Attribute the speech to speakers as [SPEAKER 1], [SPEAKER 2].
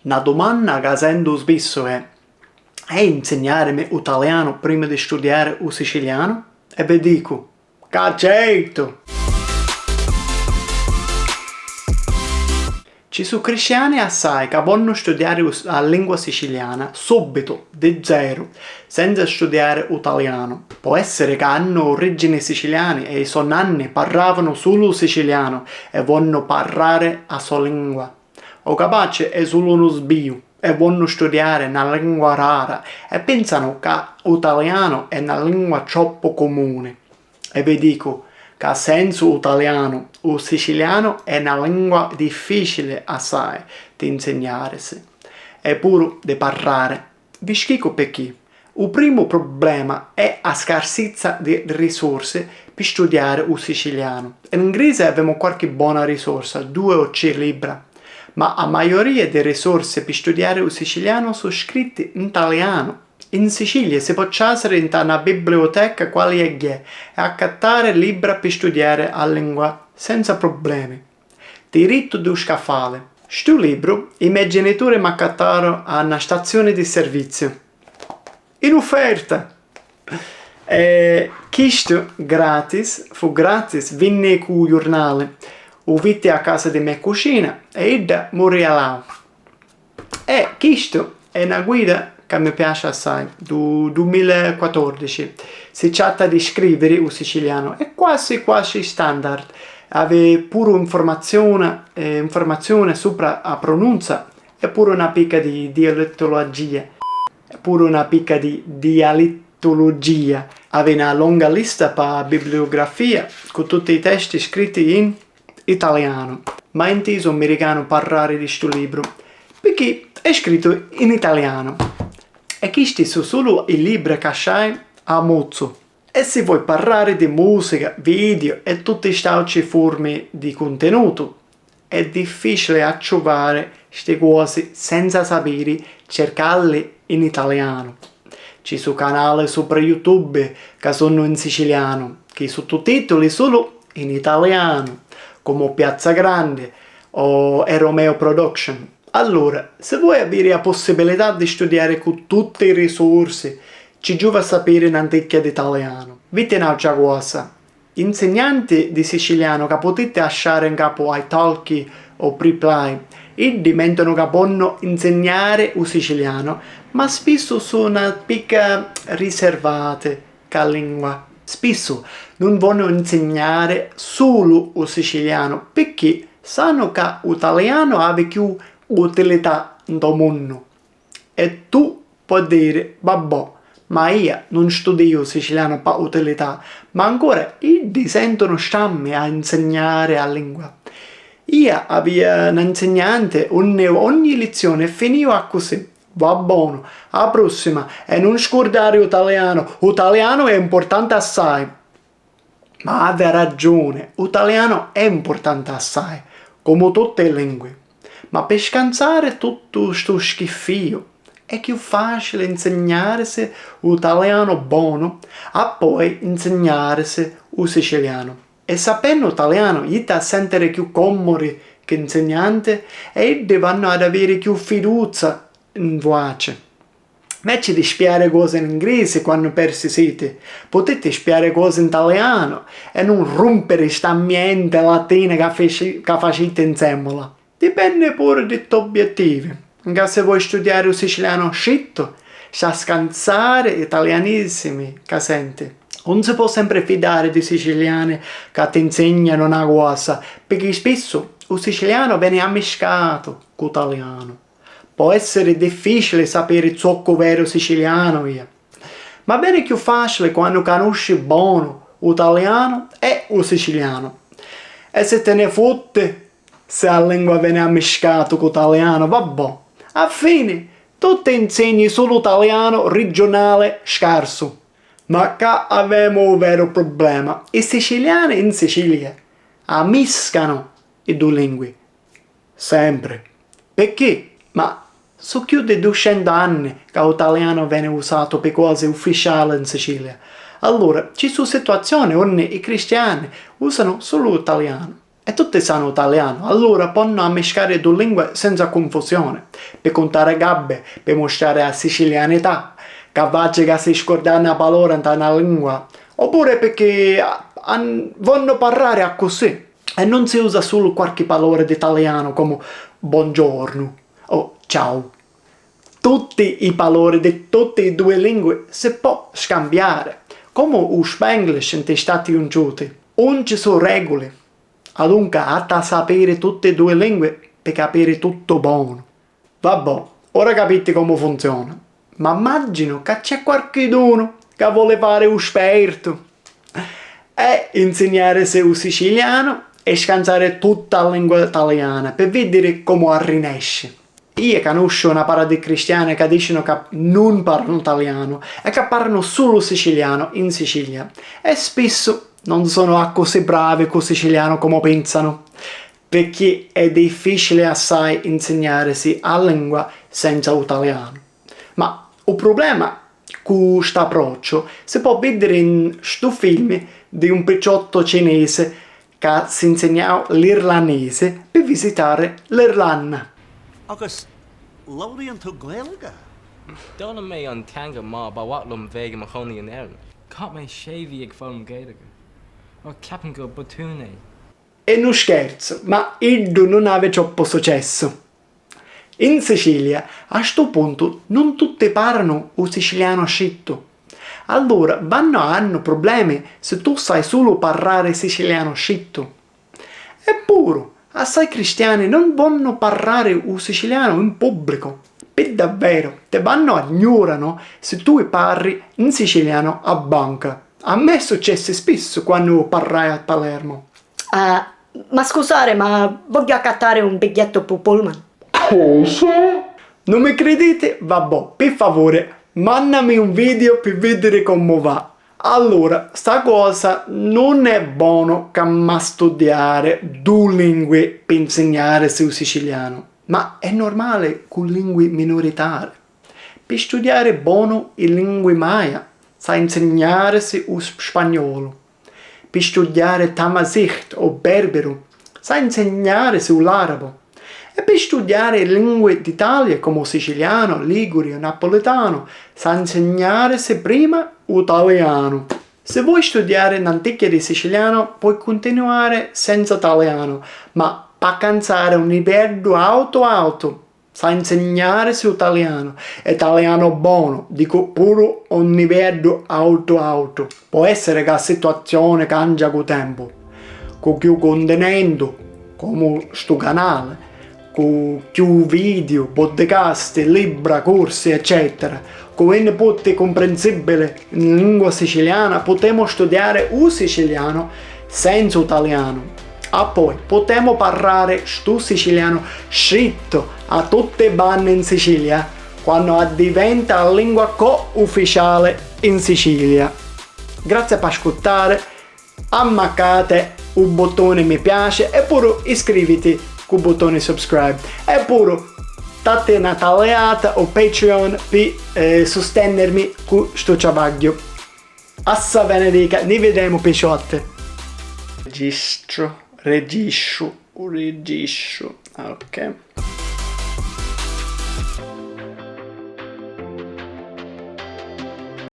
[SPEAKER 1] Una domanda che sento spesso è insegnarmi italiano prima di studiare il siciliano? E vi dico, che certo! Ci sono cristiani assai che vogliono studiare la lingua siciliana subito, di zero, senza studiare italiano. Può essere che hanno origini siciliane e i suoi nonni parlavano solo siciliano e vogliono parlare la sua lingua. O capace è solo uno sbio e vogliono studiare una lingua rara e pensano che l'italiano è una lingua troppo comune. E vi dico che senza italiano o siciliano è una lingua difficile assai di insegnarsi e pure di parlare. Vi spiego perché. Il primo problema è la scarsezza di risorse per studiare il siciliano. In inglese abbiamo qualche buona risorsa, 2 o 3 libri, ma la maggioria delle risorse per studiare il siciliano sono scritte in italiano. In Sicilia si può andare in una biblioteca quale è e accattare libri per studiare la lingua senza problemi. Diritto di scaffale. Sto libro i miei genitori mi accattarono a una stazione di servizio. In offerta! E questo fu gratis, venne con il giornale. Ho visto a casa di mia cucina e io mi regalavo. E questo è una guida che mi piace assai, del 2014. Si tratta di scrivere il siciliano, è quasi standard. Aveva pure informazione sopra la pronuncia e pure una picca di dialettologia. Aveva una lunga lista per bibliografia con tutti i testi scritti in italiano. Ma inteso americano parlare di questo libro perché è scritto in italiano. E questi sono solo i libri che c'hai a mozzo. E se vuoi parlare di musica, video e tutte queste altre forme di contenuto, è difficile a trovare queste cose senza sapere cercarle in italiano. Ci sono canali sopra YouTube che sono in siciliano, che i sottotitoli solo in italiano, come Piazza Grande o Romeo Production. Allora, se vuoi avere la possibilità di studiare con tutte le risorse, ci giova sapere un'anticchia di italiano. Vite un'altra cosa. Insegnanti di siciliano che potete lasciare in capo ai talkie o pre-play e diventano che possono insegnare il siciliano, ma spesso sono picca riservate con la lingua. Spesso non vogliono insegnare solo il siciliano perché sanno che l'italiano ha più utilità nel mondo. E tu puoi dire, vabbè, ma io non studio siciliano per utilità, ma ancora i sentono stammi a insegnare la lingua. Io avevo un insegnante, ogni lezione finiva così. Va buono, alla prossima, e non scordare l'italiano è importante assai. Ma aveva ragione, l'italiano è importante assai, come tutte le lingue. Ma per scansare tutto questo schifio è più facile insegnarsi l'italiano buono e poi insegnarsi il siciliano. E sapendo italiano, gli ti sentire più comodi che insegnante e vanno ad avere più fiducia in voce. Invece di spiare cose in inglese quando persi siete, potete spiare cose in italiano e non rompere sta ambiente latino che facete insieme. Dipende pure dai tuoi obiettivi. Anche se vuoi studiare il siciliano scritto, sa scansare italianissimi che senti. Non si può sempre fidare di siciliani che ti insegnano una cosa, perché spesso il siciliano viene ammiscato con l'italiano. Può essere difficile sapere il succo vero siciliano, ma viene più facile quando conosci buono l'italiano e il siciliano. E se te ne fotte se la lingua viene ammiscata con l'italiano, vabbè. A fine, tu ti insegni solo italiano regionale scarso. Ma qua abbiamo un vero problema. I siciliani in Sicilia ammiscano le due lingue. Sempre. Perché? Ma sono più di 200 anni che l'italiano viene usato per cose ufficiali in Sicilia. Allora, ci sono situazioni dove i cristiani usano solo l'italiano. e tutti sanno italiano, allora possono ammischiare due lingue senza confusione, per contare gabbe, per mostrare la sicilianità, capace che si scordano una parola in una lingua, oppure perché vogliono parlare così e non si usa solo qualche parola d'italiano come buongiorno o ciao. Tutti i valori di tutte e due lingue si può scambiare, come lo Spanglish negli Stati Uniti. Non ci sono regole, dunque ha sapere tutte e due lingue per capire tutto buono. Vabbè, ora capite come funziona, ma immagino che c'è qualcuno che vuole fare un esperto e insegnare il siciliano e scansare tutta la lingua italiana per vedere come rinasce. Io conosco una paio di cristiani che dicono che non parlano italiano e che parlano solo siciliano in Sicilia e spesso non sono così bravi con il siciliano come pensano, perché è difficile assai insegnarsi la lingua senza l'italiano. Ma il problema con questo approccio si può vedere in questo film di un picciotto cinese che si insegnava l'irlandese per visitare l'Irlanda.
[SPEAKER 2] Agus Lorian to Gaelga.
[SPEAKER 3] Donna me an teanga má ba watlum vega machoni in Erin. Caught me shavy ag fam gaeliga. O capan go butune.
[SPEAKER 1] E non scherzo, ma io non aveva troppo successo. In Sicilia, a sto punto, non tutti parlano il siciliano scitto. Allora, hanno problemi se tu sai solo parlare siciliano scitto. Eppure, assai cristiani non vogliono parlare il siciliano in pubblico. Per davvero, te ignorano se tu parli in siciliano a banca. A me è successo spesso quando parlai a Palermo.
[SPEAKER 4] Ma scusate, ma voglio accattare un biglietto per Pullman.
[SPEAKER 1] Cosa? Non mi credete? Vabbè, per favore, mandami un video per vedere come va. Allora, sta cosa non è buono che ma studiare due lingue per insegnare sul siciliano, ma è normale con lingue minoritarie. Per studiare buono le lingue maya, sa insegnarsi lo spagnolo. Per studiare Tamazight o Berbero, sa insegnarsi l'arabo. E per studiare lingue d'Italia come siciliano, ligure, napoletano, sa insegnarsi prima italiano. Se vuoi studiare l'antica di siciliano, puoi continuare senza italiano, ma per alcanzare un livello alto, sa insegnarsi italiano buono, dico pure un livello alto. Può essere che la situazione cambia con il tempo, con più contenuto, come sto canale, con più video, podcast, libri, corsi, eccetera. Con input comprensibile in lingua siciliana, potremo studiare il siciliano senza italiano. Poi potremo parlare sto siciliano scritto a tutte le banne in Sicilia quando diventa la lingua co-ufficiale in Sicilia. Grazie per ascoltare, ammaccate il bottone mi piace e pure iscriviti con il bottone subscribe e pure date una tagliata o Patreon per sostenermi con sto ciabaglio. Assa benedica, ne vedremo picciotte. Registro. Ok.